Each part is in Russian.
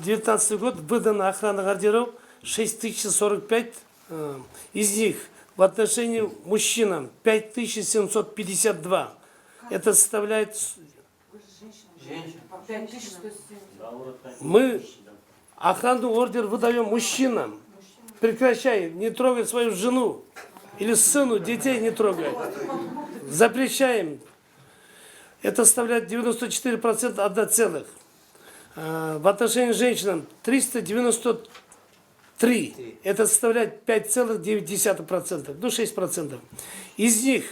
2019 год выдано охранных ордеров 6045, из них в отношении мужчинам 5752. Это составляет... Мы охранный ордер выдаем мужчинам. Прекращай, не трогай свою жену или сыну, детей не трогай. Запрещаем. Это составляет 94% одноцелых. В отношении женщин 393. Это составляет 5,9%, ну 6%. Из них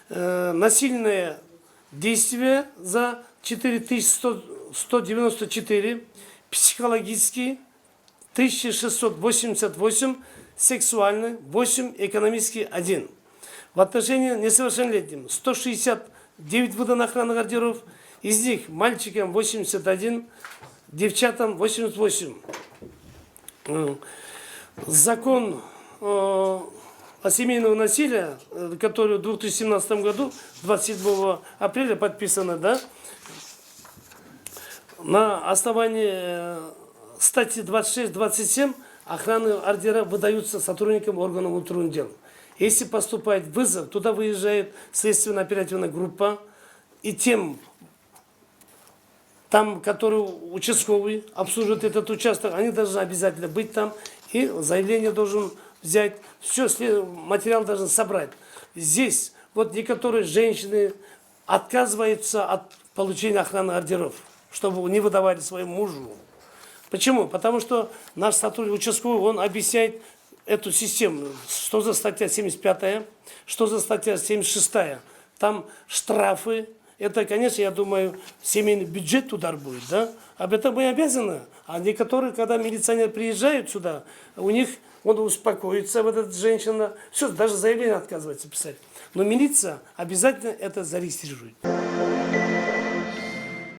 насильное действие за 4194, психологический 1688, сексуальный 8, экономический 1. В отношении несовершеннолетним 169 выдано охранных ордеров, из них мальчикам 81, девчатам 88. Закон о семейном насилии, который в 2017 году, 27 апреля подписано, да, на основании статьи 26-27 охранные ордера выдаются сотрудникам органов внутренних дел. Если поступает вызов, туда выезжает следственно-оперативная группа, и там, которые участковый обслуживает этот участок, они должны обязательно быть там, и заявление должен взять, все, материал должен собрать. Здесь вот некоторые женщины отказываются от получения охранных ордеров, чтобы не выдавали своему мужу. Почему? Потому что наш сотрудник участковый, он объясняет эту систему, что за статья 75, что за статья 76. Там штрафы. Это, конечно, я думаю, семейный бюджет удар будет, да? Об этом мы обязаны. А некоторые, когда милиционеры приезжают сюда, у них, он успокоится, вот эта женщина, все, даже заявление отказывается писать. Но милиция обязательно это зарегистрирует.